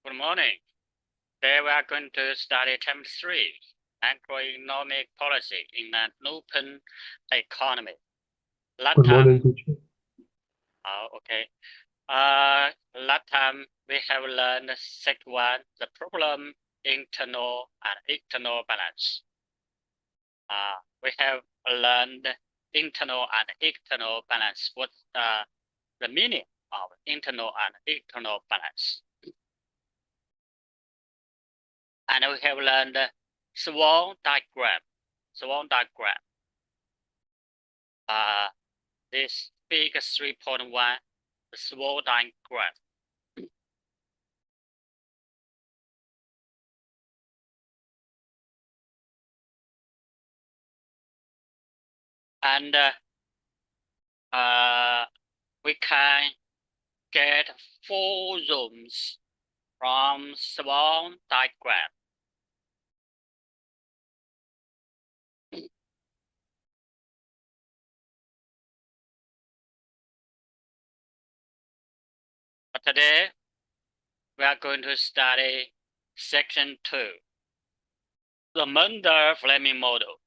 Good morning. Today we are going to study term 3, macroeconomic policy in an open economy. Good morning, teacher. Okay. Last time we have learned set 1, the problem, internal and external balance. We have learned internal and external balance. What's the meaning of internal and external balance? And we have learned Swan diagram. This big 3.1, the Swan diagram. And we can get 4 zones from Swan diagram. But today, we are going to study section 2, the Mundell-Fleming model.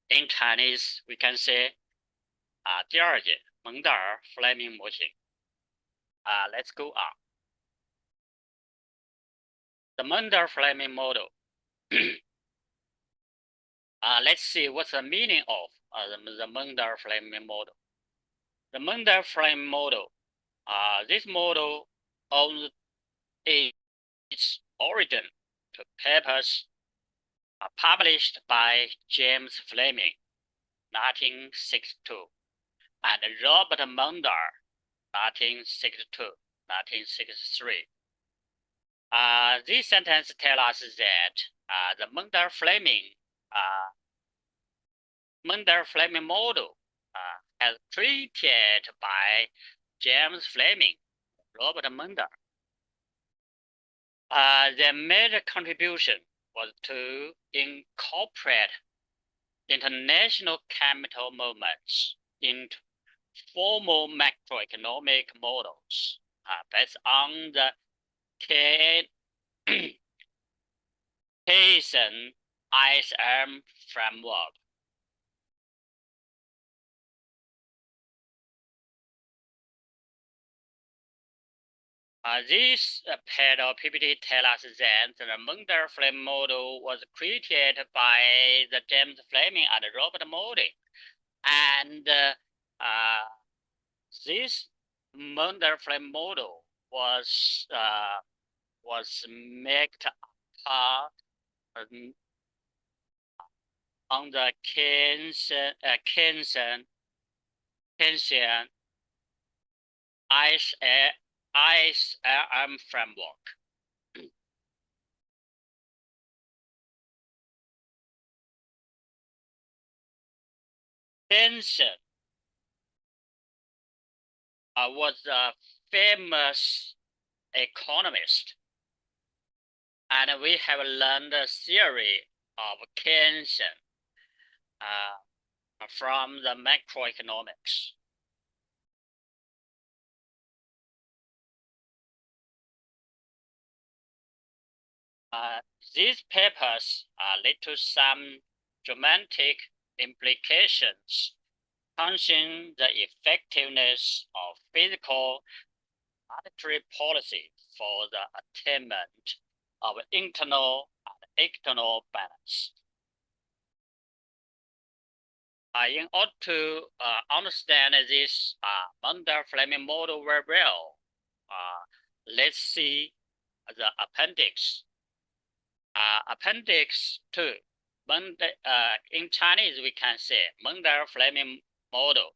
In Chinese, we can say 第二节蒙德尔弗莱明模型。Let's go on. The Mundell-Fleming model. Let's see what's the meaning of the Mundell-Fleming model. The Mundell-Fleming model, this model owes its origin to papers published by James Fleming, 1962, and Robert Mundell, 1962-1963. This sentence tells us that the Mundell-Fleming model as created by James Fleming, Robert Mundell. Their major contribution was to incorporate international capital movements into formal macroeconomic models based on the Keynesian ISM framework. This paired of PPT tells us that the Mundell-Fleming model was created by the James Fleming and Robert Mundell, and this Mundell-Fleming model was made apart on the Keynesian ISM framework. Keynesian was a famous economist, and we have learned the theory of Keynesian from the macroeconomics. These papers led to some dramatic implications concerning the effectiveness of fiscal monetary policy for the attainment of internal and external balance. In order to understand this Mundell-Fleming model very well, let's see the appendix. Appendix 2. In Chinese, we can say Mundell-Fleming model.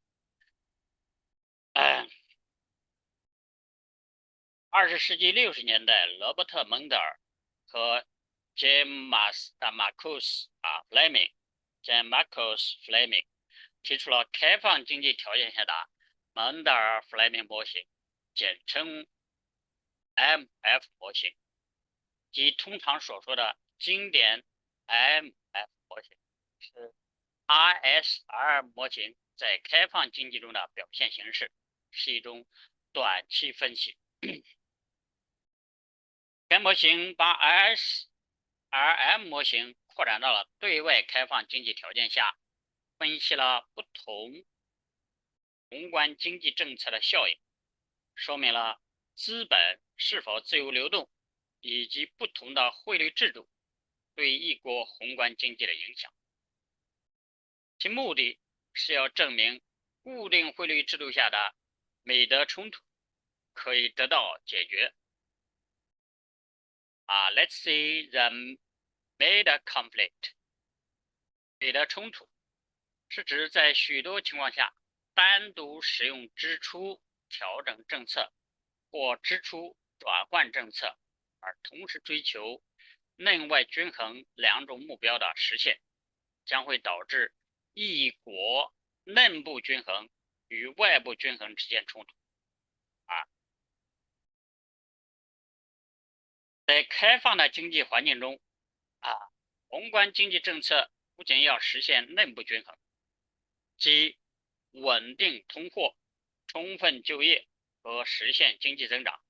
20世纪60年代，罗伯特·蒙德尔和 James Marcus Fleming 提出了开放经济条件下的蒙德尔弗莱明模型，简称 MF 模型，即通常所说的经典 MF 模型，是 ISR 模型在开放经济中的表现形式，是一种短期分析。该模型把 RM 模型扩展到了对外开放经济条件下，分析了不同宏观经济政策的效应，说明了资本是否自由流动，以及不同的汇率制度对一国宏观经济的影响。其目的是要证明固定汇率制度下的美德冲突可以得到解决。Let's see the Mader conflict. 美德冲突是指在许多情况下单独使用支出调整政策或支出转换政策，而同时追求内外均衡两种目标的实现，将会导致一国内部均衡与外部均衡之间冲突。在开放的经济环境中，宏观经济政策不仅要实现内部均衡，即稳定通货、充分就业和实现经济增长，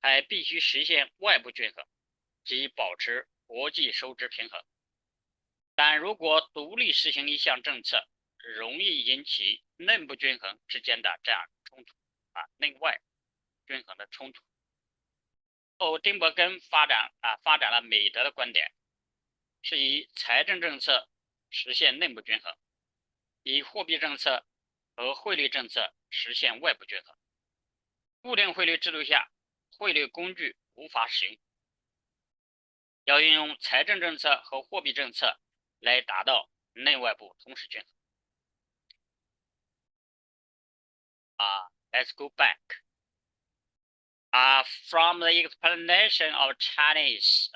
还必须实现外部均衡，即保持国际收支平衡。但如果独立实行一项政策，容易引起内部均衡之间的这样冲突，内外均衡的冲突。丁伯根发展了美德的观点，是以财政政策实现内部均衡，以货币政策和汇率政策实现外部均衡。固定汇率制度下，汇率工具无法使用，要运用财政政策和货币政策来达到内外部同时均衡。Let's go back. From the explanation of Chinese,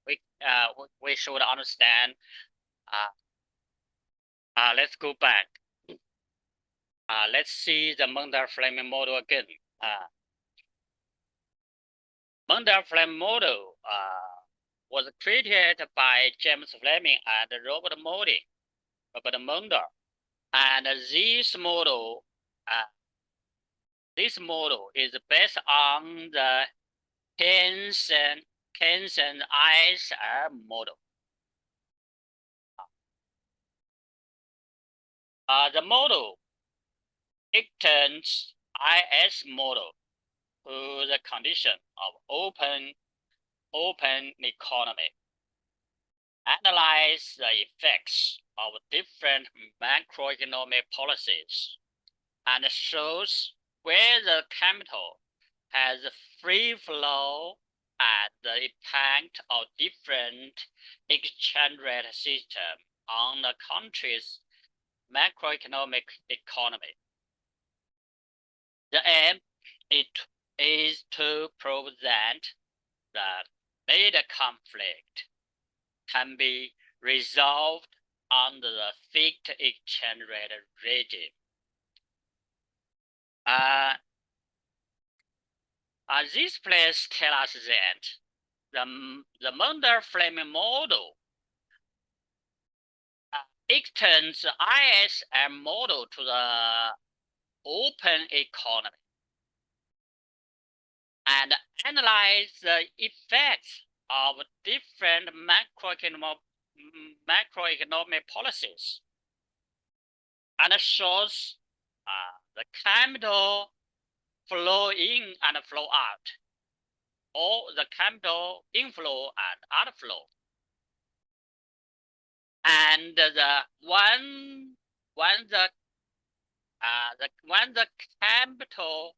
we should understand. Let's go back. Let's see the Mundell-Fleming model again. Mundell-Fleming model was created by James Fleming and Robert Mundell, and this model is based on the Keynesian ISR model. The model extends IS model to the condition of open economy, analyze the effects of different macroeconomic policies, and shows where the capital has free flow and the impact of different exchange rate system on the country's macroeconomic economy. The aim is to prove that the Mader conflict can be resolved under the fixed exchange rate regime. This place tells us that the Mundell-Fleming model extends the ISM model to the open economy and analyze the effects of different macroeconomic policies, and shows the capital flow in and flow out, or the capital inflow and outflow. And when the capital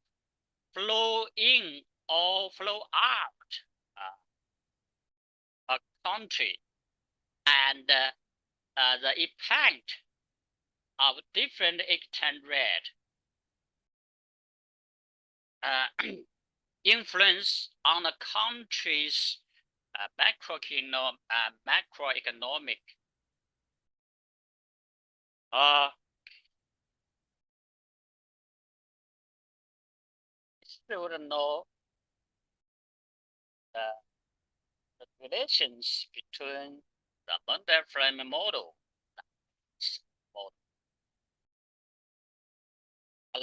flow in or flow out a country, and the impact of different exchange rate influence on the country's macroeconomic still don't know the relations between the Mundell-Fleming model and this model.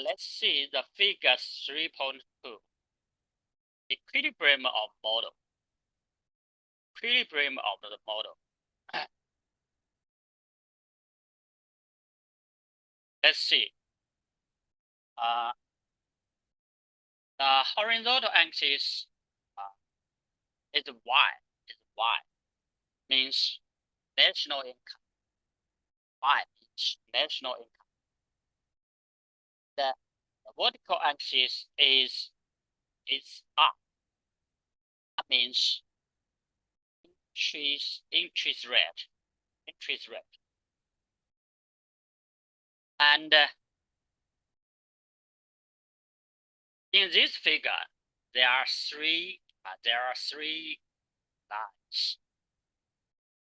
Let's see the figure 3.2, equilibrium of model. equilibrium of the model. Let's see. The horizontal axis is Y. Means national income. Y means national income. The vertical axis is up. That means interest rate. And in this figure, there are three lines.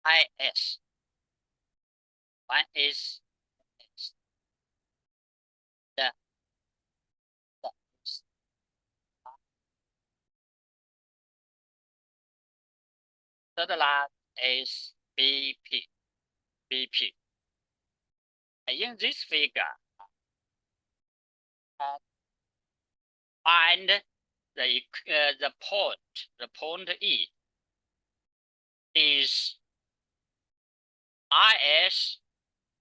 IS. One is the third line is BP. In this figure, find the point E is IS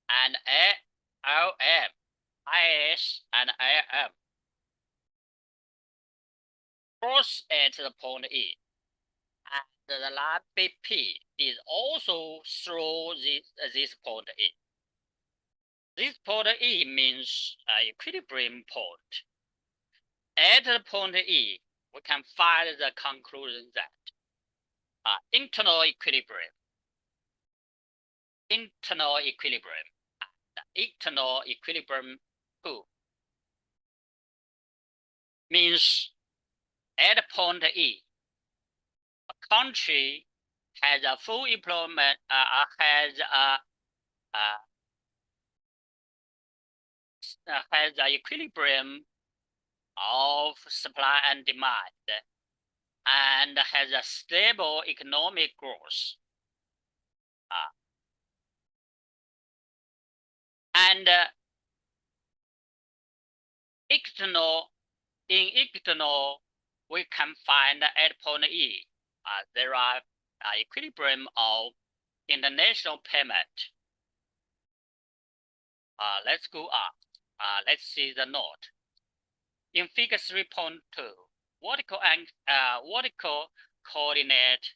and LM. IS and LM cross at the point E, and the line BP is also through this point E. This point E means equilibrium point. At the point E, we can find the conclusion that internal equilibrium, and external equilibrium too, means at point E, a country has a full employment, has an equilibrium of supply and demand, and has a stable economic growth. And in external, we can find at point E, there are equilibrium of international payment. Let's go up. Let's see the note. In figure 3.2, vertical coordinate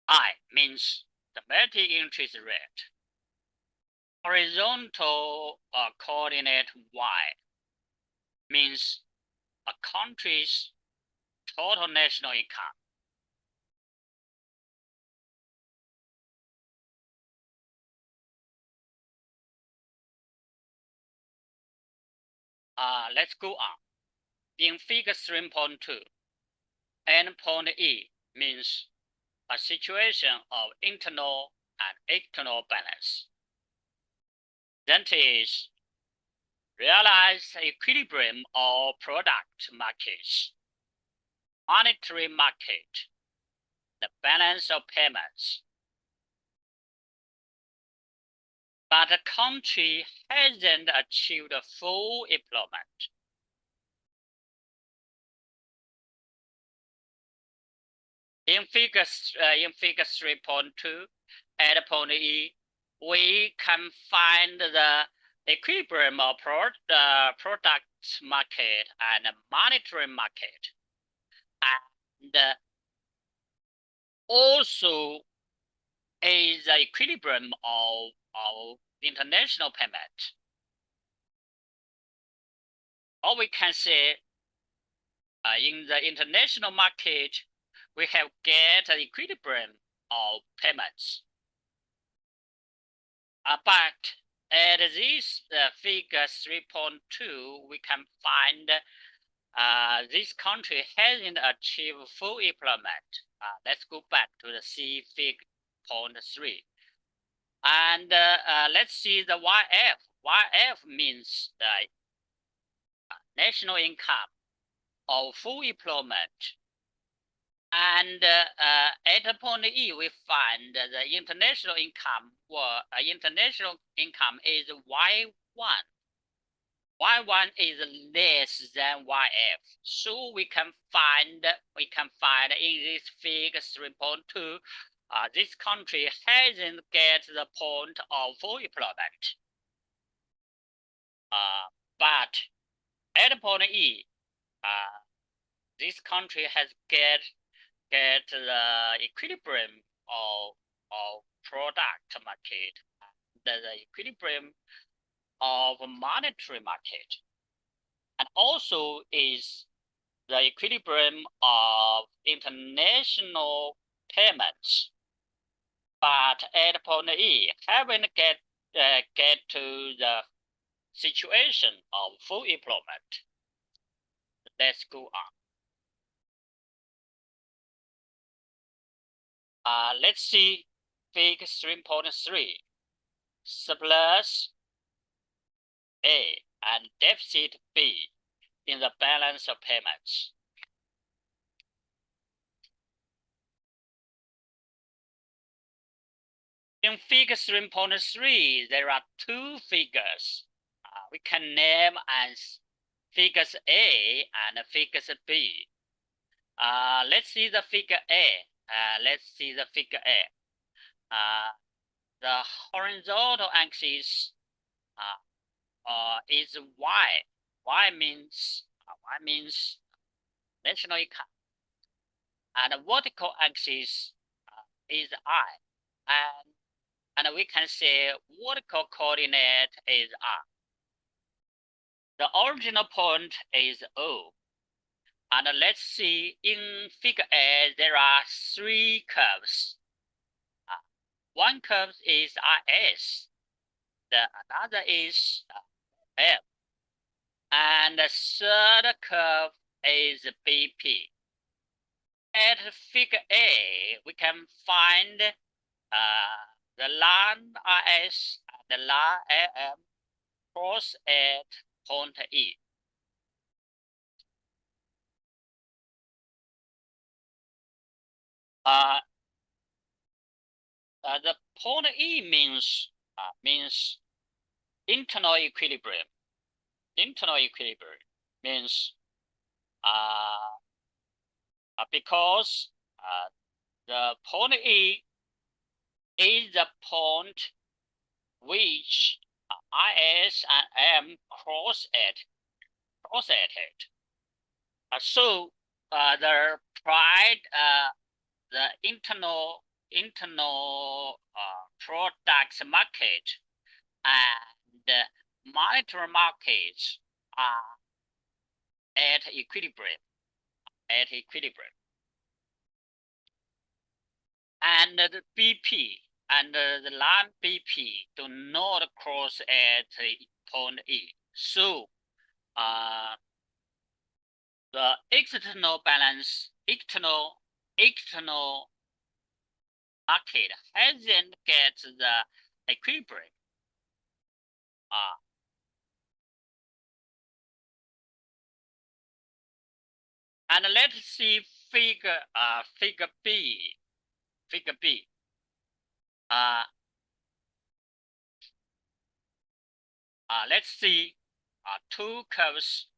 I means the domestic interest rate. Horizontal coordinate Y means a country's total national income. Let's go on. In figure 3.2, endpoint E means a situation of internal and external balance. That is, realize equilibrium of product markets, monetary market, the balance of payments. But the country hasn't achieved full employment. In figure 3.2, at point E, we can find the equilibrium of product market and monetary market, and also is the equilibrium of international payment. Or we can say in the international market, we have get an equilibrium of payments. But at this figure 3.2, we can find this country hasn't achieved full employment. Let's go back to the C figure 0.3. And let's see the YF. YF means national income of full employment. And at point E, we find the international income is Y1. y1 is less than yf. So we can find in this figure 3.2, this country hasn't get the point of full employment. But at point E, this country has get the equilibrium of product market, the equilibrium of monetary market, and also is the equilibrium of international payments. But at point E, haven't get to the situation of full employment. Let's go on. Let's see figure 3.3. Surplus A and deficit B in the balance of payments. In figure 3.3, there are two figures. We can name as figures A and figures B. Let's see the figure A. The horizontal axis is Y. Y means national income, and the vertical axis is I, and we can say vertical coordinate is R. The original point is O. And let's see, in figure A, there are three curves. One curve is RS, another is F, and the third curve is BP. At figure A, we can find the line RS and the line AM cross at point E. The point E means internal equilibrium. Internal equilibrium means because the point E is the point which IS and M cross at it. So the internal products market and monetary markets are at equilibrium. And the BP and the line BP do not cross at point E. So the external market hasn't get the equilibrium. And let's see figure B. Let's see two curves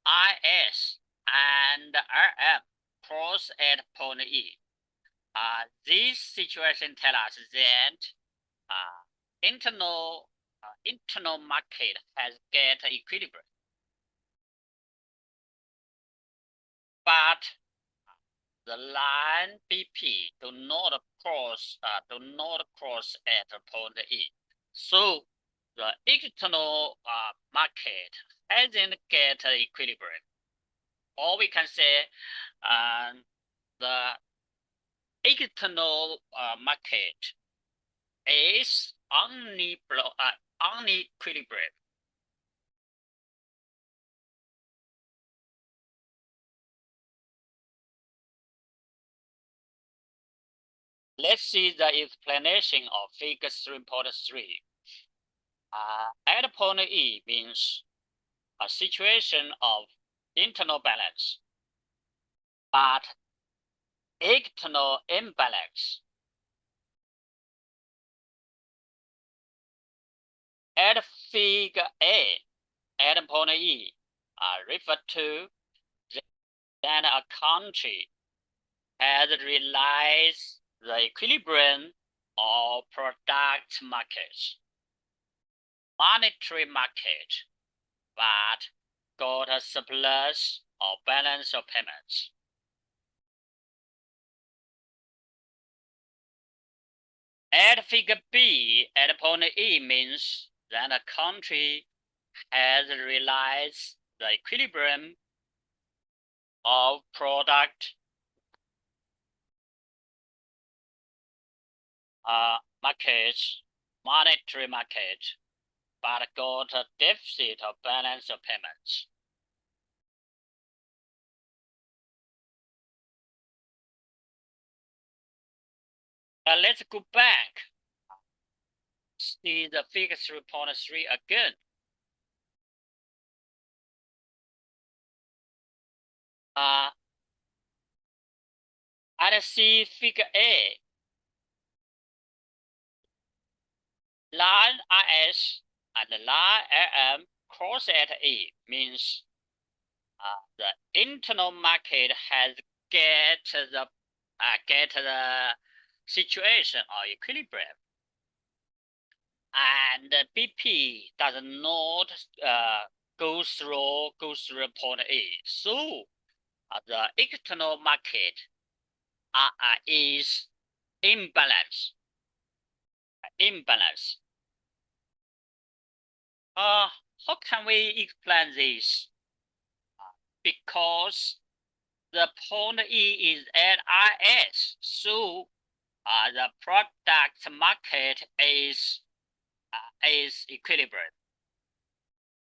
IS and RM cross at point E. This situation tells us that internal market has get equilibrium, but the line BP do not cross at point E. So the external market hasn't get equilibrium. Or we can say the external market is unequilibrium. Let's see the explanation of figure 3.3. At point E means a situation of internal balance, but external imbalance. At figure A, at point E refer to that a country has realized the equilibrium of product markets, monetary market, but got a surplus or balance of payments. At figure B, at point E means that a country has realized the equilibrium of product markets, monetary market, but got a deficit of balance of payments. Let's go back. See the figure 3.3 again. And see figure A. Line RS and line RM cross at E means the internal market has get the situation or equilibrium, and BP does not go through point A. So the external market is imbalance. How can we explain this? Because the point E is at IS, so the product market is equilibrium.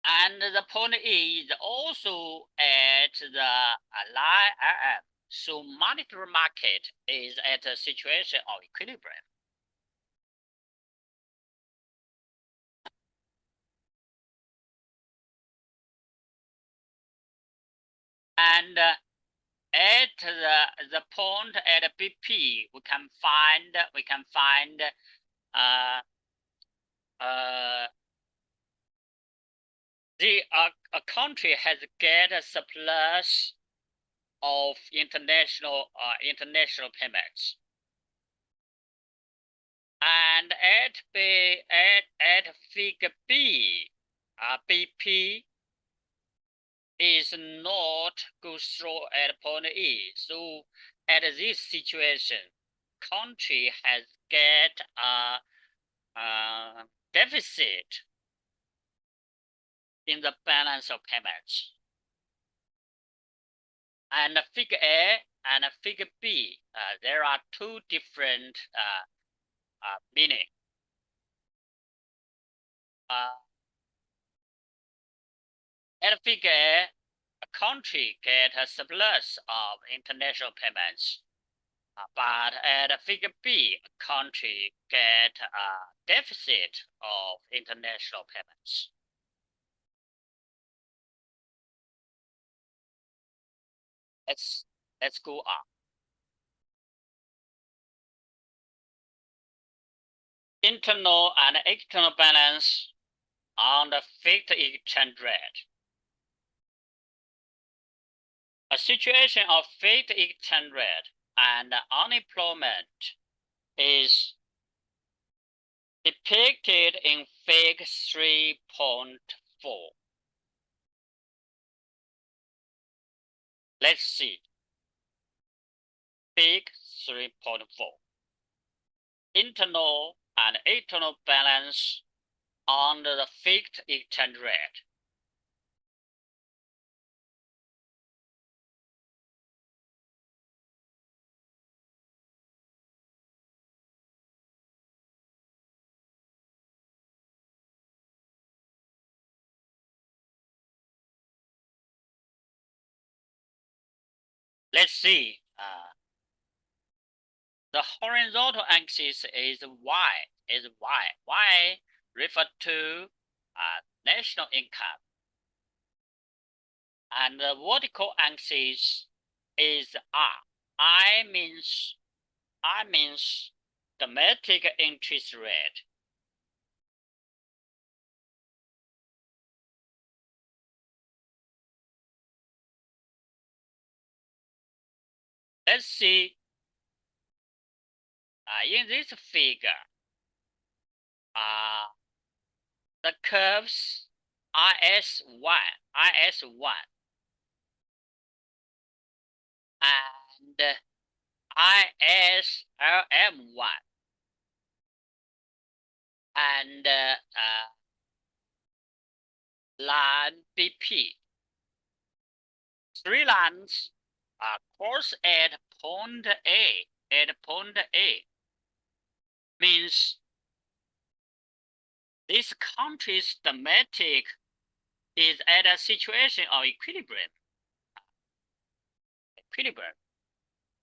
And the point E is also at the line RM, so monetary market is at a situation of equilibrium. And at the point at BP, we can find a country has get a surplus of international payments, and at figure B, BP is not goes through at point E. So at this situation, country has get a deficit in the balance of payments. And figure A and figure B, there are two different meaning. At figure A, a country get a surplus of international payments, but at figure B, a country get a deficit of international payments. Let's go on. Internal and external balance on the fixed exchange rate. A situation of fixed exchange rate and unemployment is depicted in figure 3.4. Let's see. Figure 3.4. Internal and external balance under the fixed exchange rate. Let's see. The horizontal axis is Y. Y refer to national income. And the vertical axis is R. I means domestic interest rate. Let's see in this figure, the curves IS1 and ISLM1 and line BP. Three lines cross at point A. Means this country's domestic is at a situation of equilibrium.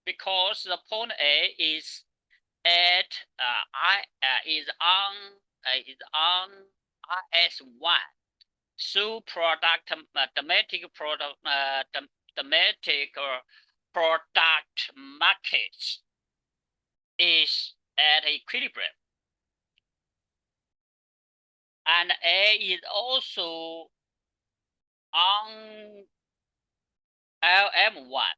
Because the point A is at is on IS1. So domestic product markets is at equilibrium, and A is also on LM1.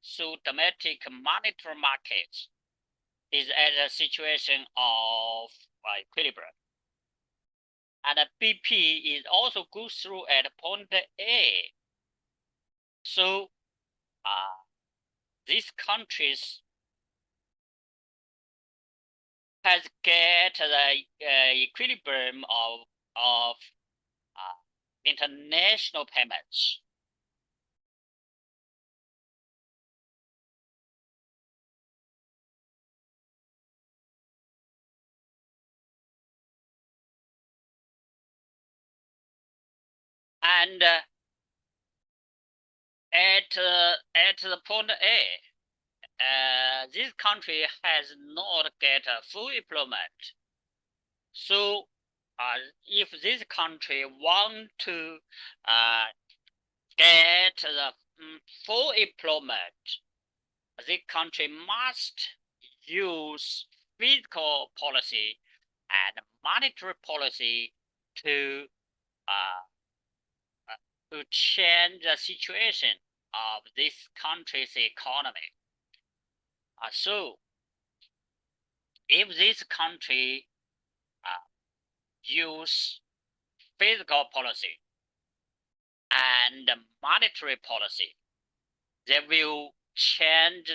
So domestic monetary markets is at a situation of equilibrium. And BP is also goes through at point A. So these countries has get the equilibrium of international payments. And at the point A, this country has not get a full employment. So if this country want to get the full employment, this country must use fiscal policy and monetary policy to change the situation of this country's economy. So if this country use fiscal policy and monetary policy, they will change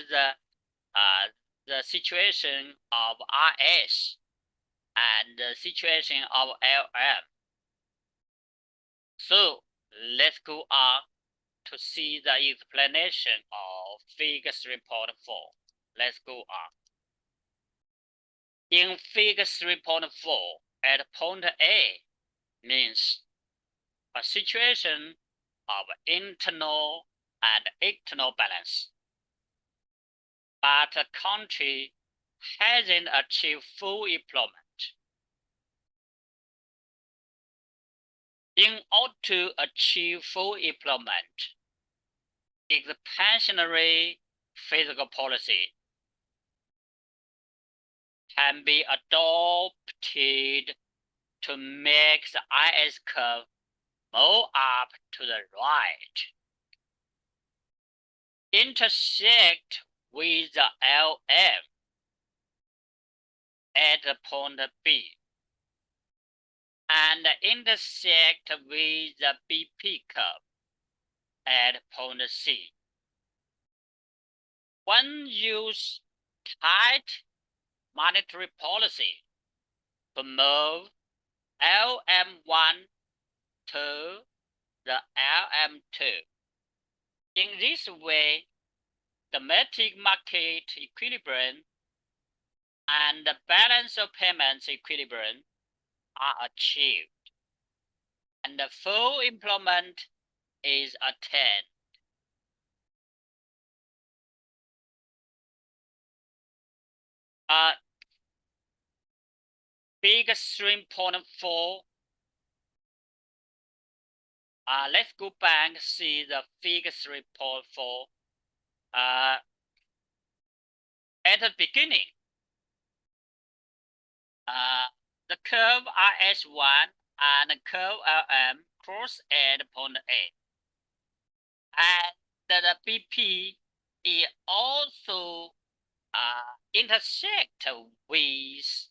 the situation of RS and the situation of LM. So let's go on to see the explanation of figure 3.4. Let's go on. In figure 3.4, at point A means a situation of internal and external balance, but the country hasn't achieved full employment. In order to achieve full employment, expansionary fiscal policy can be adopted to make the IS curve move up to the right, intersect with the LM at the point B, and intersect with the BP curve at point C. One use tight monetary policy to move LM1 to the LM2. In this way, domestic market equilibrium and the balance of payments equilibrium are achieved, and the full employment is attained. Figure 3.4. Let's go back and see the figure 3.4. At the beginning, the curve RS1 and the curve LM cross at point A, and the BP it also intersect with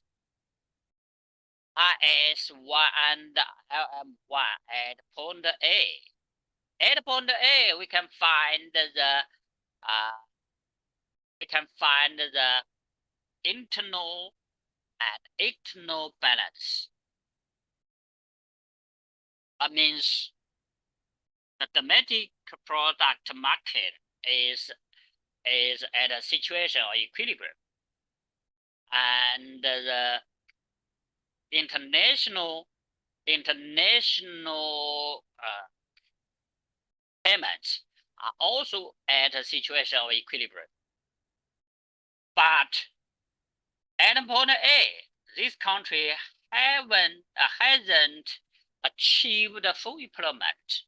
RS1 and LM1 at point A. At point A, we can find the internal and external balance. That means the domestic product market is at a situation of equilibrium, and the international payments are also at a situation of equilibrium. But at point A, this country hasn't achieved full employment.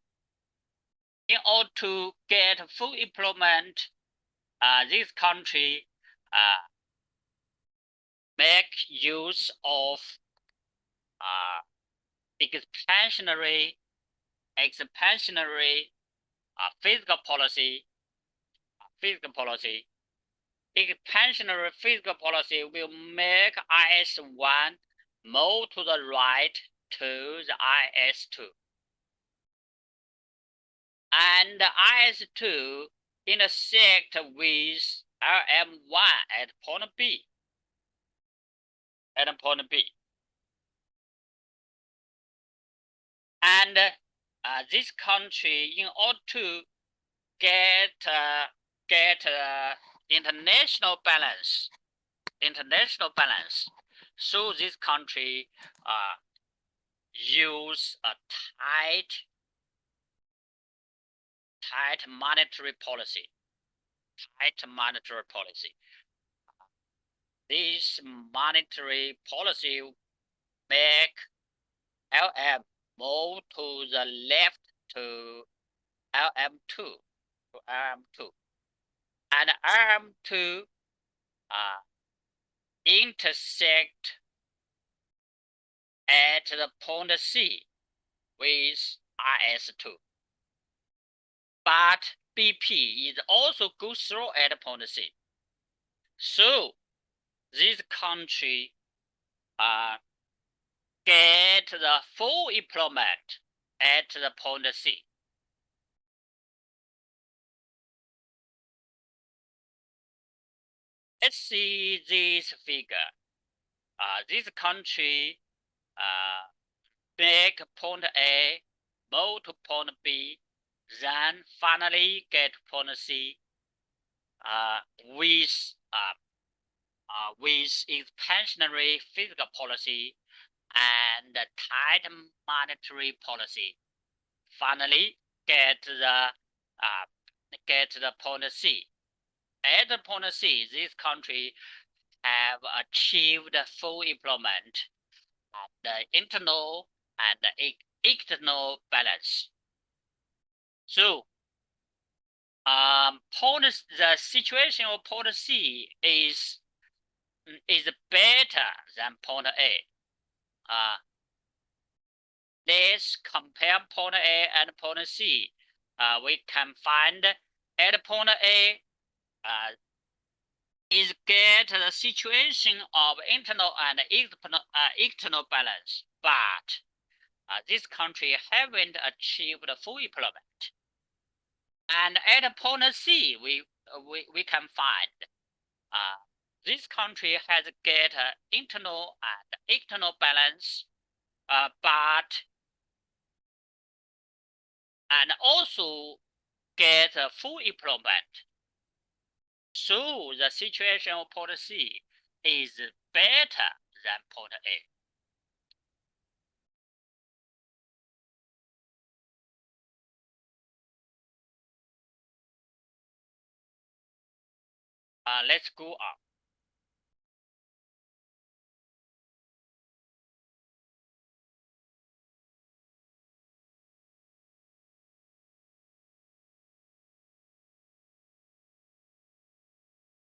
In order to get full employment, this country make use of expansionary fiscal policy. Expansionary fiscal policy will make IS1 move to the right to the IS2. And IS2 intersect with LM1 at point B. And this country, in order to get international balance, so this country use a tight monetary policy. This monetary policy make LM move to the left to LM2, and LM2 intersect at the point C with IS2. But BP is also goes through at point C. So this country get the full employment at the point C. Let's see this figure. This country make point A, move to point B, then finally get point C with expansionary fiscal policy and tight monetary policy. Finally, get the point C. At the point C, this country have achieved full employment and the internal and external balance. So, the situation of point C is better than point A. Let's compare point A and point C. We can find at point A is get the situation of internal and external balance, but this country haven't achieved full employment. And at point C, we can find this country has get internal and external balance, and also get full employment. So the situation of point C is better than point A. Let's go up.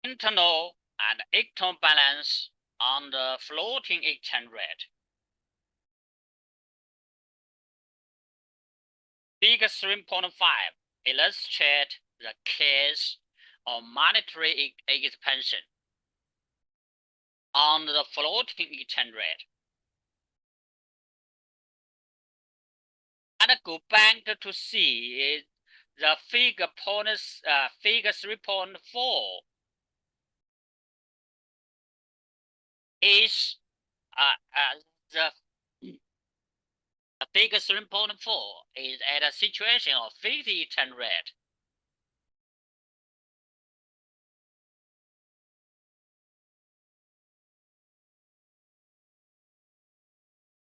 Internal and external balance on the floating exchange rate. Figure 3.5 illustrate the case or monetary expansion on the floating exchange rate. And go back to see the figure 3.4 is the figure 3.4 is at a situation of 50 exchange rate.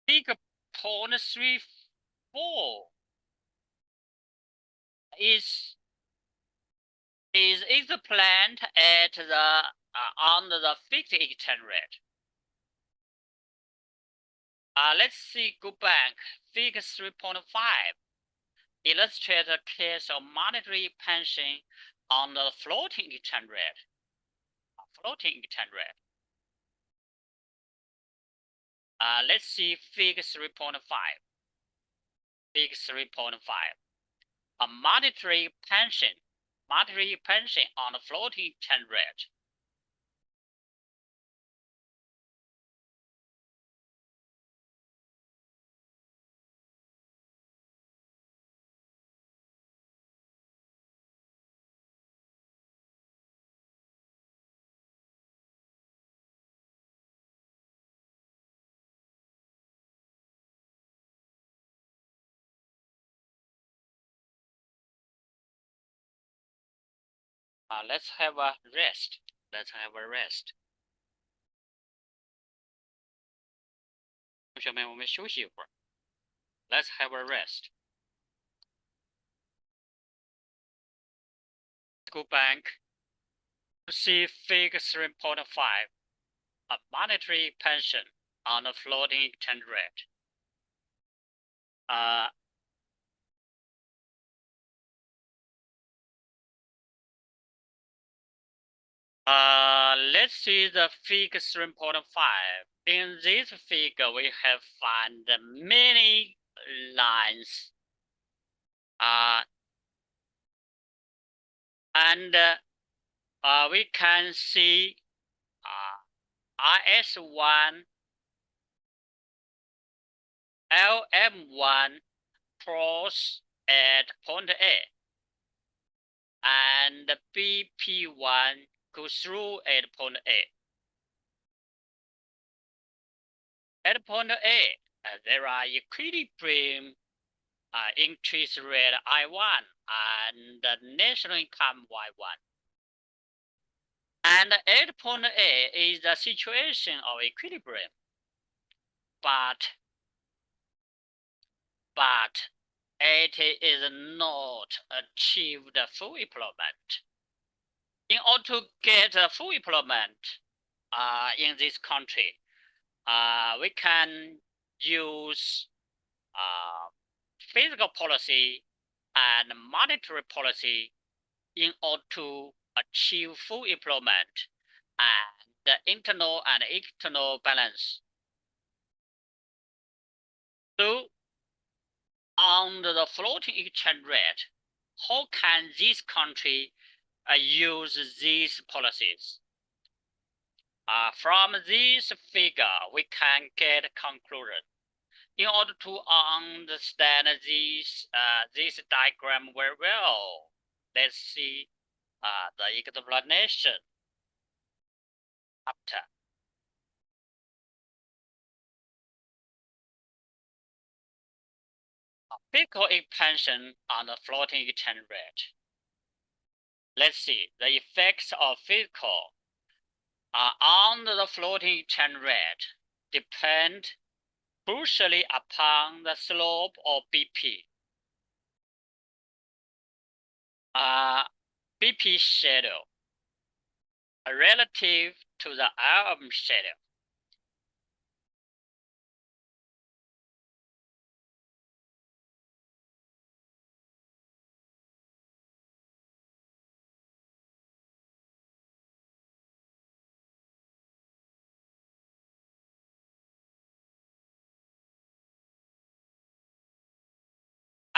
Figure 0.34 is the plant at the on the fixed exchange rate. Let's see, go back. Figure 3.5 illustrates a case of monetary expansion on the floating exchange rate. Let's see figure 3.5. Figure 3.5. A monetary expansion on the floating exchange rate. Let's have a rest. Let's have a rest. 同学们，我们休息一会儿。Let's have a rest. Go back to see figure 3.5, a monetary expansion on the floating exchange rate. Let's see the figure 3.5. In this figure, we have found many lines. And we can see RS1, LM1 cross at point A, and BP1 goes through at point A. At point A, there are equilibrium interest rate I1 and national income Y1. And at point A is the situation of equilibrium, but it is not achieved full employment. In order to get full employment in this country, we can use fiscal policy and monetary policy in order to achieve full employment and the internal and external balance. So, on the floating exchange rate, how can this country use these policies? From this figure, we can get a conclusion. In order to understand this diagram very well, let's see the explanation after. Fiscal expansion on the floating exchange rate. Let's see the effects of fiscal on the floating exchange rate depend crucially upon the slope of BP. BP shadow relative to the RM shadow.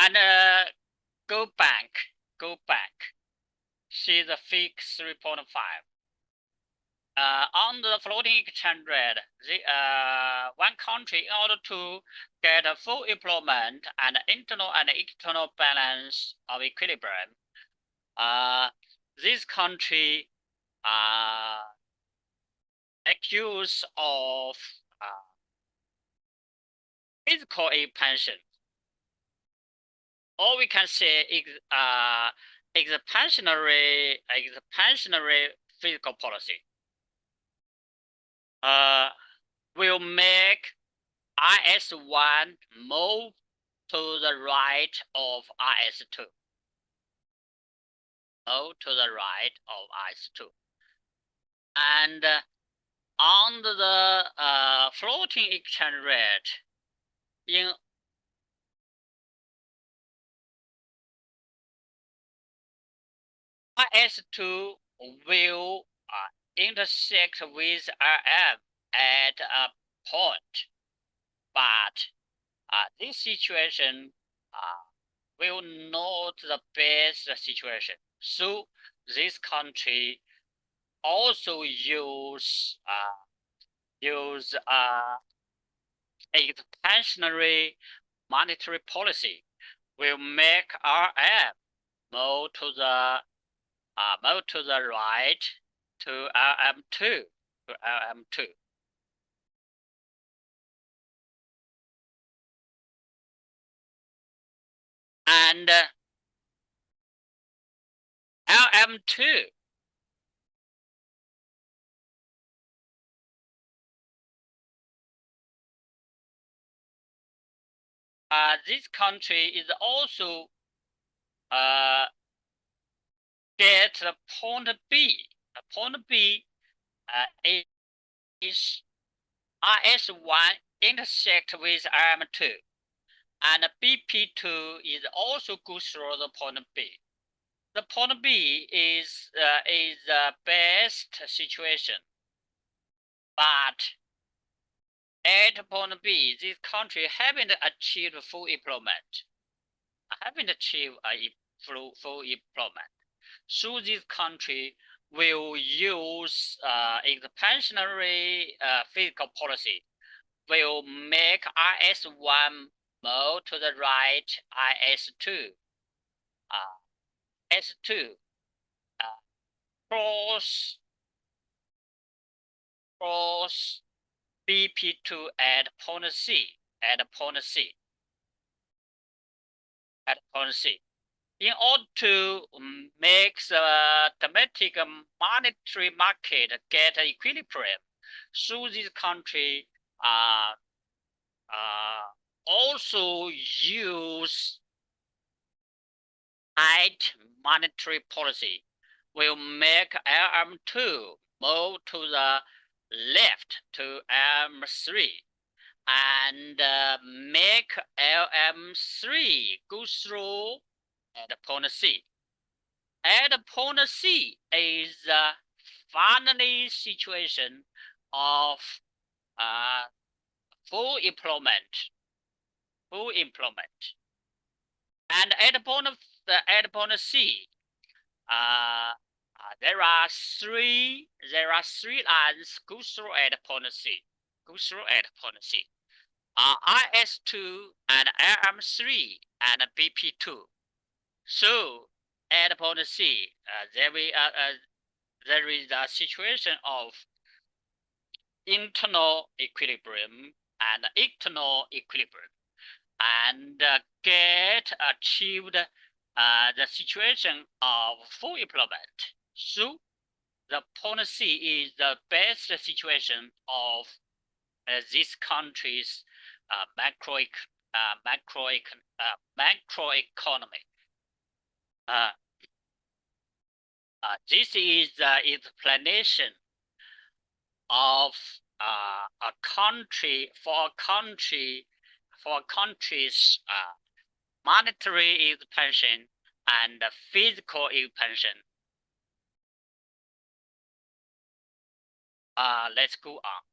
And go back. see the fig 3.5. On the floating exchange rate, one country, in order to get a full employment and internal and external balance of equilibrium, this country make use of physical expansion, or we can say expansionary physical policy. Will make IS1 move to the right of IS2. Move to the right of IS2. And on the floating exchange rate, in IS2 will intersect with RM at a point, but this situation will not the best situation. So this country also use expansionary monetary policy, will make RM move to the right to RM2 to RM2. And RM2 this country is also get the point B. The point B is IS1 intersect with RM2, and BP2 is also go through the point B. The point B is the best situation, but at point B, this country haven't achieved full employment. Haven't achieved full employment. So this country will use expansionary fiscal policy, will make IS1 move to the right, IS2, S2 cross BP2 at point C, in order to make the domestic monetary market get equilibrium. So this country also use tight monetary policy, will make RM2 move to the left to RM3, and make LM3 go through at point C. At point C is the finally situation of full employment. And at point C, there are three lines go through at point C. IS2 and RM3 and BP2. So at point C, there is a situation of internal equilibrium and external equilibrium, and get achieved the situation of full employment. So the point C is the best situation of this country's macroeconomy. This is the explanation of a country's monetary expansion and physical expansion. Let's go on.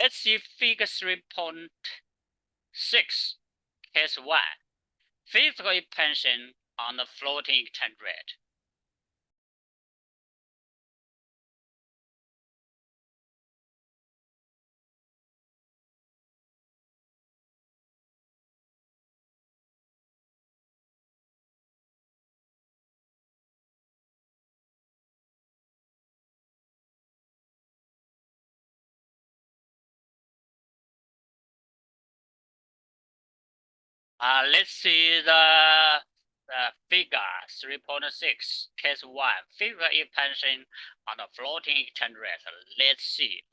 Let's see figure 3.6. 6, case 1, physical expansion on the floating exchange rate. Let's see the figure 3.6, case 1, physical expansion on the floating exchange rate. Let's see.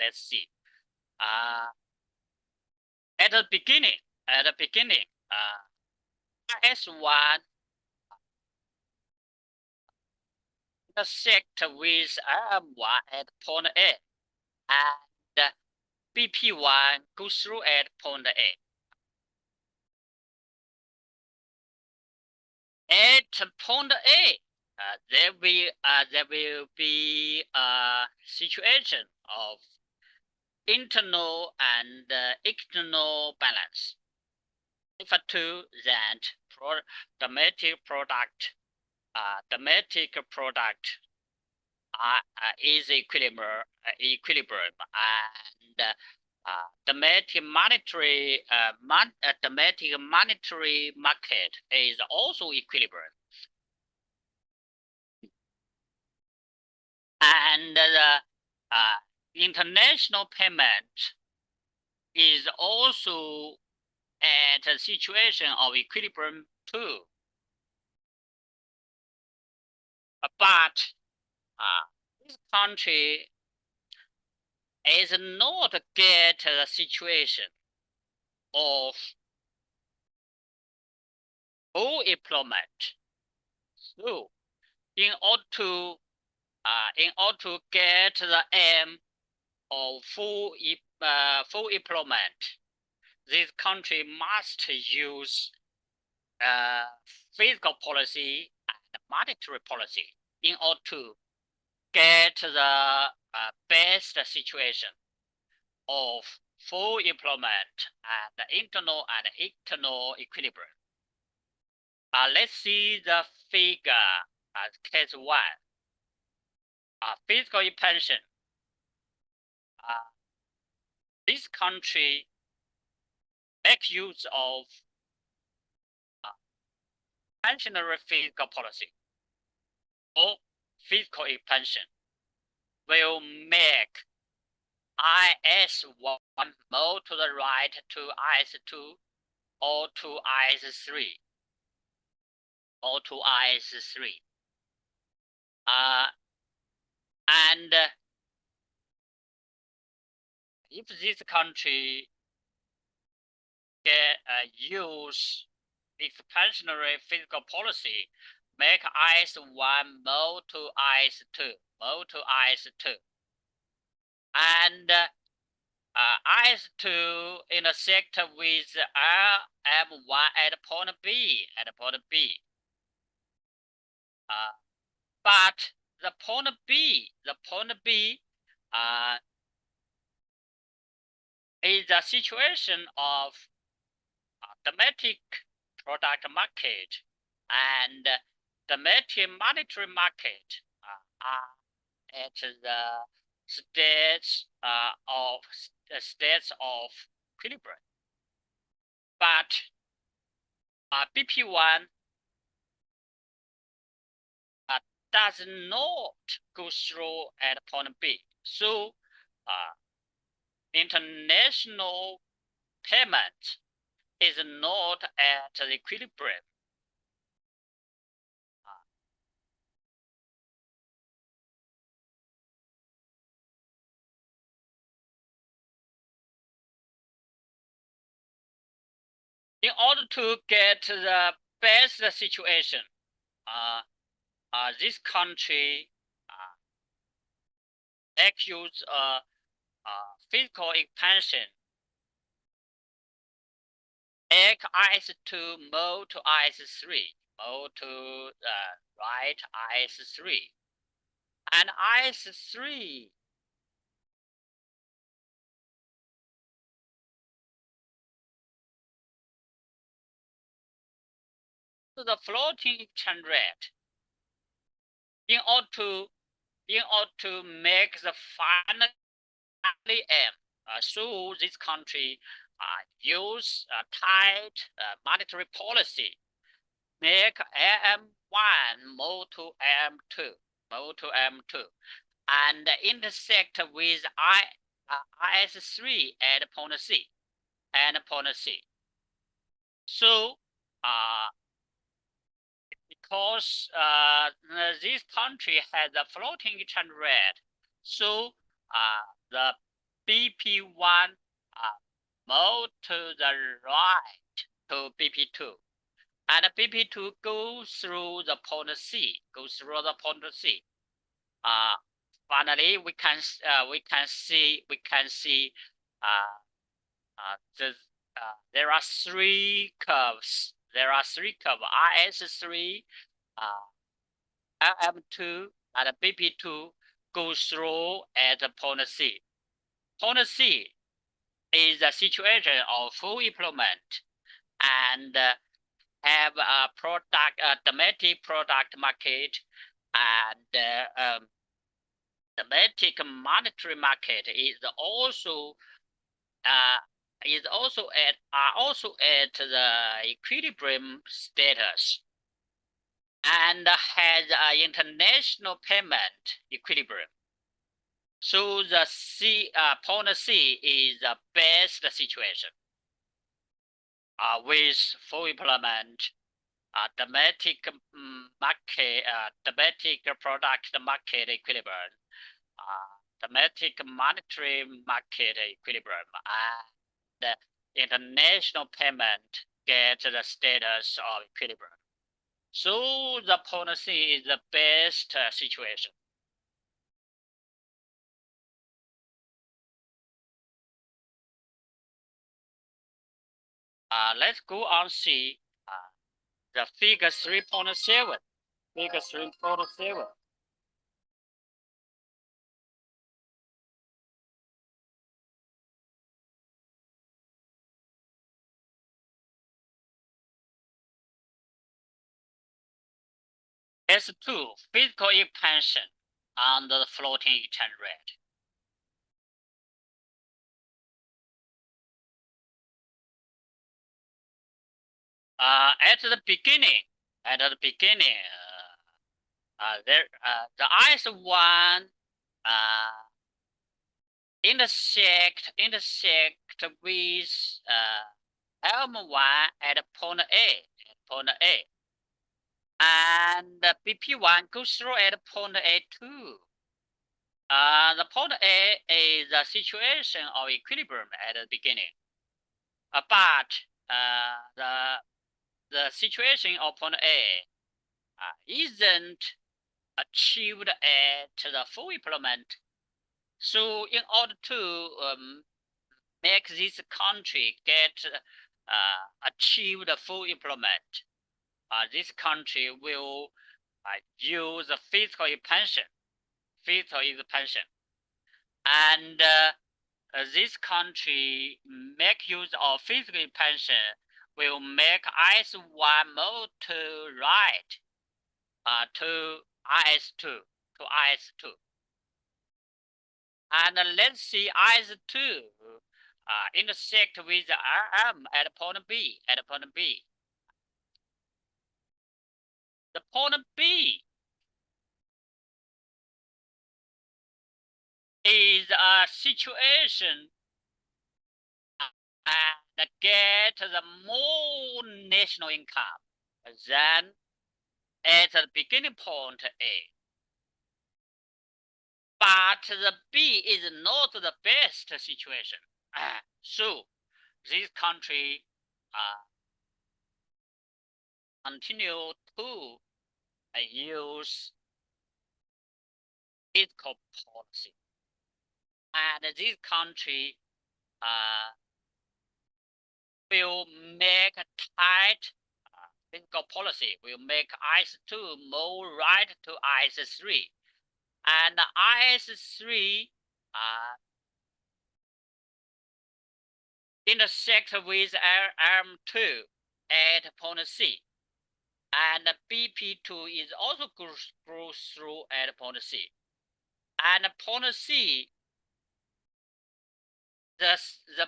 At the beginning, S1 intersect with M1 at point A, and BP1 goes through at point A. At point A, there will be a situation of internal and external balance. If to that domestic product is equilibrium, and domestic monetary market is also equilibrium, and the international payment is also at a situation of equilibrium too. But this country is not get the situation of full employment. So in order to get the aim of full employment, this country must use fiscal policy and monetary policy in order to get the best situation of full employment and internal and external equilibrium. Let's see the figure as case 1. Fiscal expansion. This country makes use of expansionary fiscal policy or fiscal expansion will make IS1 move to the right to IS2 or to IS3 or to IS3. And if this country use expansionary fiscal policy, make IS1 move to IS2, and IS2 intersect with M1 at point B, but the point B is a situation of domestic product market and domestic monetary market at the states of equilibrium. But BP1 does not go through at point B. So international payment is not at the equilibrium. In order to get the best situation, this country make use of fiscal expansion. Make IS2 move to IS3, move to the right IS3, and IS3 the floating exchange rate in order to make the final aim. So this country use tight monetary policy, make AM1 move to AM2, and intersect with IS3 at point C. So because this country has a floating exchange rate, so the BP1 move to the right to BP2, and BP2 goes through the point C. Finally, we can see there are three curves. IS3, LM2, and BP2 go through at point C. Point C is a situation of full employment and have a domestic product market, and domestic monetary market is also at the equilibrium status and has an international payment equilibrium. So the point C is the best situation with full employment, domestic market, domestic product market equilibrium, domestic monetary market equilibrium, and international payment get the status of equilibrium. So the point C is the best situation. Let's go on see the figure 3.7. Figure 3.7. S2, physical expansion under the floating exchange rate. At the beginning, the IS1 intersect with LM1 at point A, and BP1 goes through at point A2. The point A is the situation of equilibrium at the beginning, but the situation of point A isn't achieved at the full employment. So in order to make this country get achieve the full employment, this country will use fiscal expansion, and this country make use of fiscal expansion will make IS1 move to right to IS2. And let's see IS2 intersect with RM at point B. The point B is a situation that get the more national income than at the beginning point A. But the B is not the best situation. So this country continue to use fiscal policy, and this country will make tight fiscal policy, will make IS2 move right to IS3, and IS3 intersect with RM2 at point C, and BP2 is also goes through at point C. And point C, the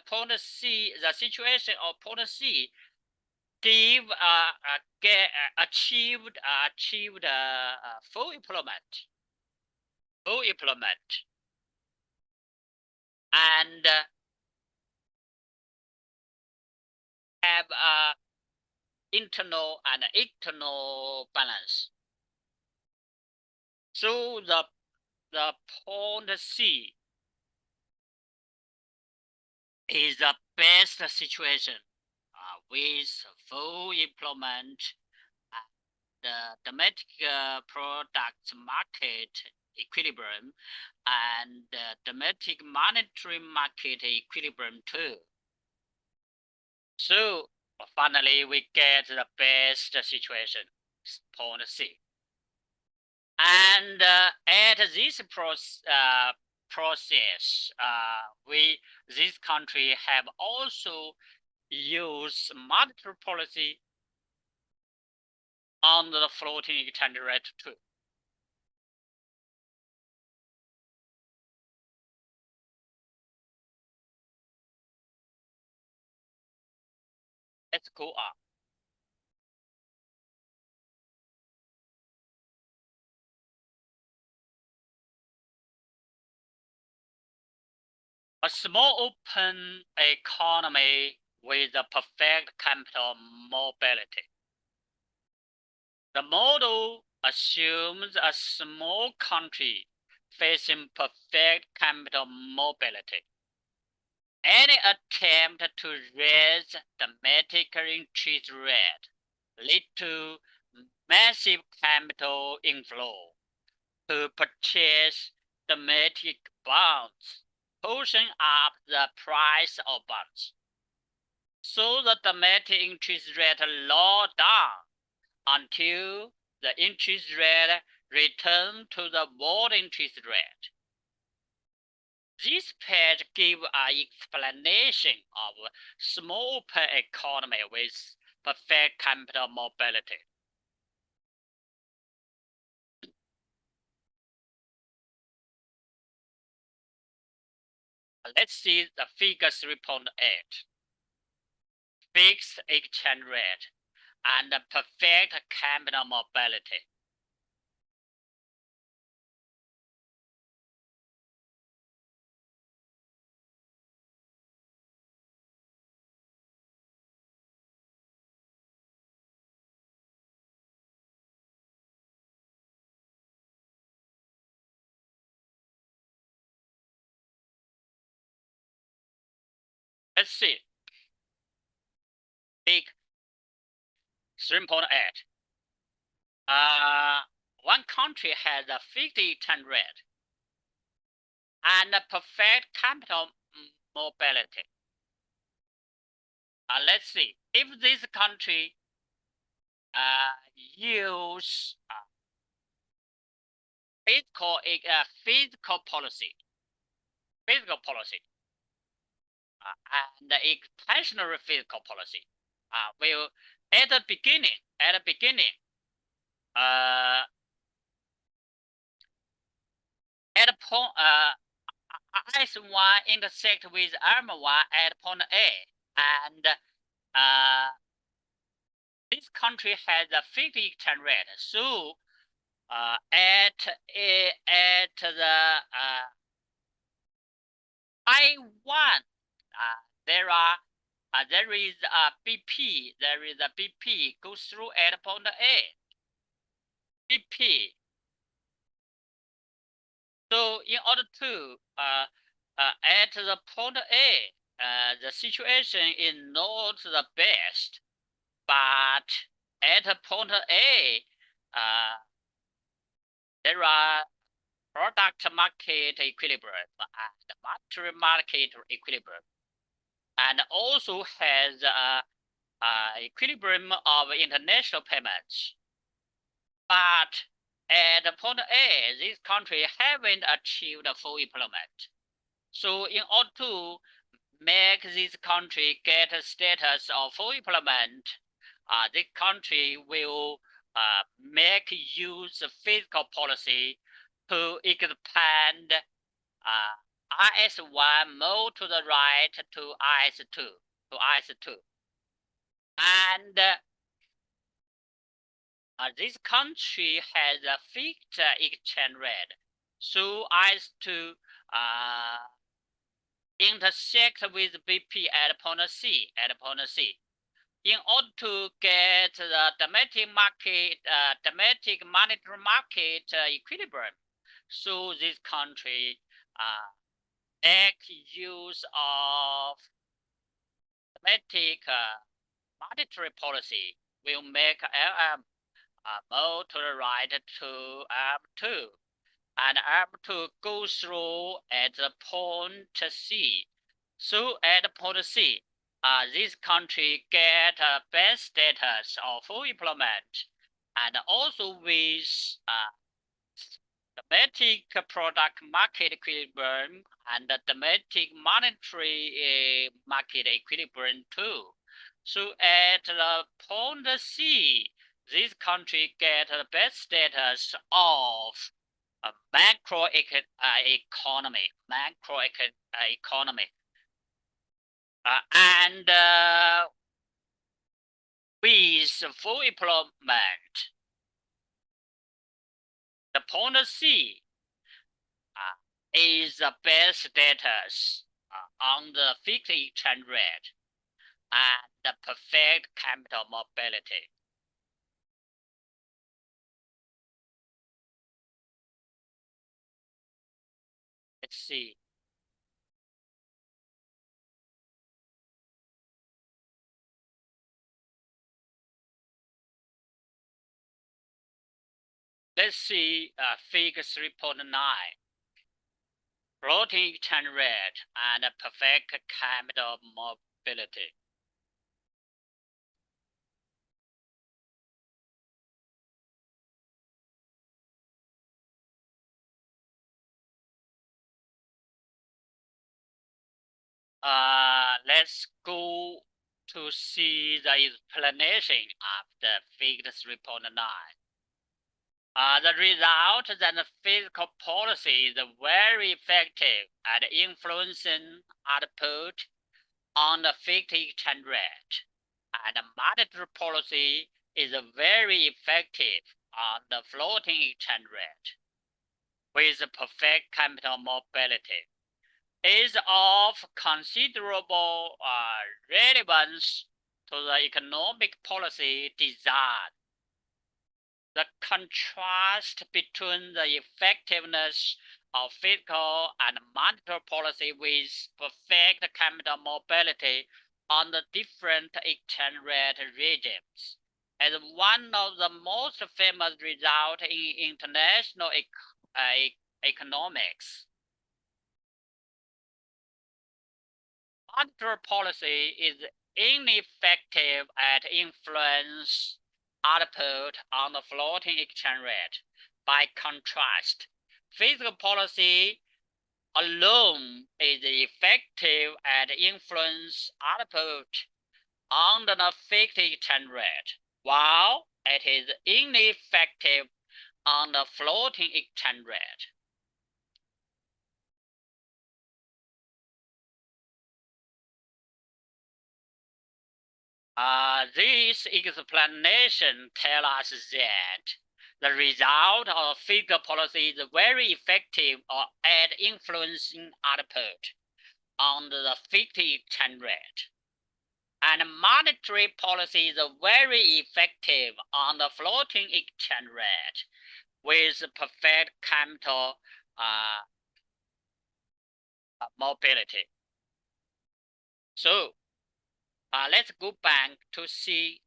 point C, the situation of point C give achieved full employment, and have internal and external balance. So the point C is the best situation with full employment, the domestic product market equilibrium, and domestic monetary market equilibrium too. So finally, we get the best situation, point C. And at this process, this country have also used monetary policy on the floating exchange rate too. Let's go up. A small open economy with a perfect capital mobility. The model assumes a small country facing perfect capital mobility. Any attempt to raise domestic interest rate lead to massive capital inflow to purchase domestic bonds, pushing up the price of bonds. So the domestic interest rate low down until the interest rate return to the world interest rate. This page gives an explanation of small open economy with perfect capital mobility. Let's see the figure 3.8. Fixed exchange rate and perfect capital mobility. Let's see. Big 3.8. One country has a fixed exchange rate and a perfect capital mobility. Let's see. If this country use fiscal policy, and expansionary fiscal policy, will at the beginning, at point S1 intersect with M1 at point A, and this country has a fixed exchange rate. So at the I1, there is a BP goes through at point A. BP. So in order to at the point A, the situation is not the best, but at point A, there are product market equilibrium and monetary market equilibrium, and also has equilibrium of international payments. But at point A, this country haven't achieved full employment. So in order to make this country get a status of full employment, this country will make use of fiscal policy to expand IS1 more to the right to IS2 and this country has a fixed exchange rate, so as to intersect with BP at point C. In order to get the domestic monetary market equilibrium, so this country make use of domestic monetary policy will make LM more to the right to M2, and M2 go through at the point C. So at point C, this country get a best status of full employment, and also with domestic product market equilibrium and the domestic monetary market equilibrium too. So at the point C, this country get the best status of macroeconomy, and with full employment, the point C is the best status on the fixed exchange rate and the perfect capital mobility. Let's see. Let's see figure 3.9. Floating exchange rate and perfect capital mobility. Let's go to see the explanation of the figure 3.9. The result that the fiscal policy is very effective at influencing output on the fixed exchange rate, and the monetary policy is very effective on the floating exchange rate, with perfect capital mobility. Is of considerable relevance to the economic policy design. The contrast between the effectiveness of fiscal and monetary policy with perfect capital mobility on the different exchange rate regimes is one of the most famous results in international economics. Monetary policy is ineffective at influence output on the floating exchange rate. By contrast, fiscal policy alone is effective at influence output on the fixed exchange rate, while it is ineffective on the floating exchange rate. This explanation tells us that the result of fiscal policy is very effective at influencing output on the fixed exchange rate, and monetary policy is very effective on the floating exchange rate with perfect capital mobility. So let's go back to see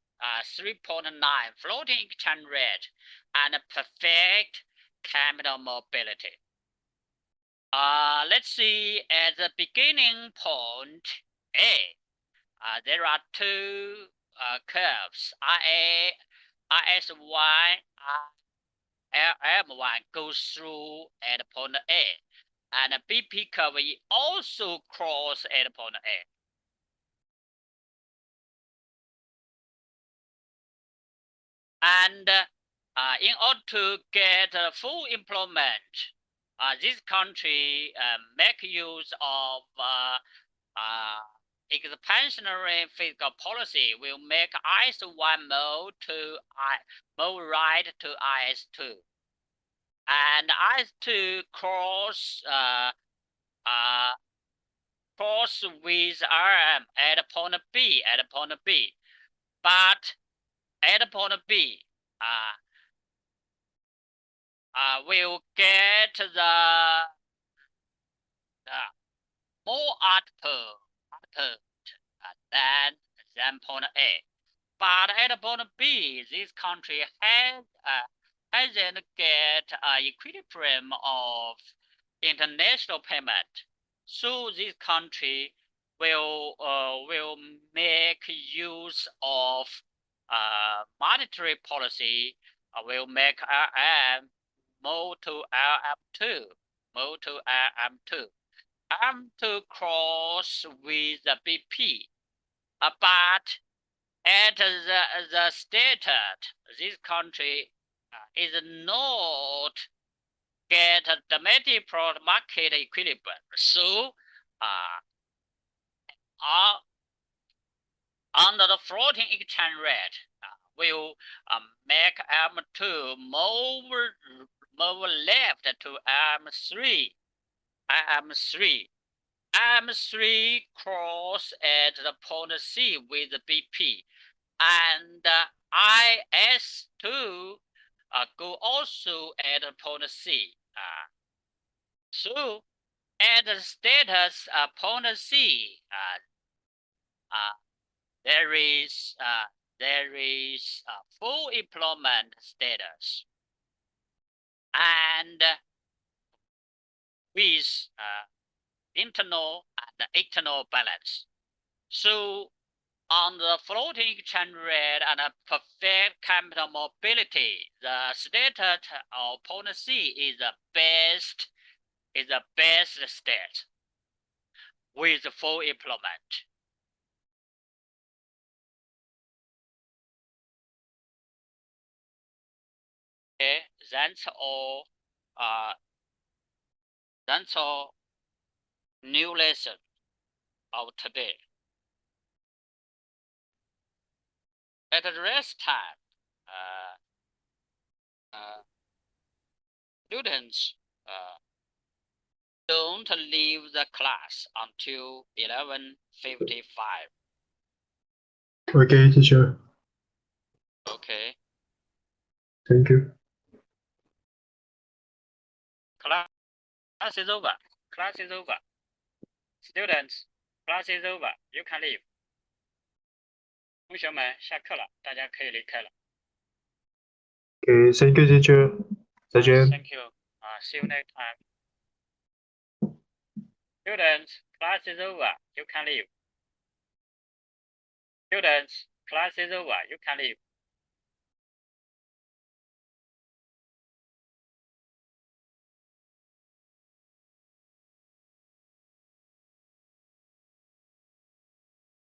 3.9 floating exchange rate and perfect capital mobility. Let's see at the beginning point A. There are two curves, IS1, LM1 goes through at point A, and BP curve also cross at point A. And in order to get full employment, this country make use of expansionary fiscal policy will make IS-1 move right to IS-2, and IS-2 cross with RM at point B, but at point B, will get the more output than point A. But at point B, this country hasn't get equilibrium of international payment. So this country will make use of monetary policy, will make RM move to RM2, RM2 cross with the BP, but at the status, this country is not get domestic product market equilibrium. So under the floating exchange rate, will make RM2 move left to RM3. RM3 cross at the point C with the BP, and IS2 go also at the point C. So at the status point C, there is full employment status, and with internal and external balance. So on the floating exchange rate and perfect capital mobility, the status of point C is the best state with full employment. Okay, that's all. That's all. New lesson of today. At the rest time, students don't leave the class until 11:55. Okay, teacher. Okay. Thank you. Class is over. Class is over. Students, class is over. You can leave. 同学们，下课了，大家可以离开了。Okay, thank you, teacher. 再见。 Thank you. See you next time. Students, class is over. You can leave. Students, class is over. You can leave.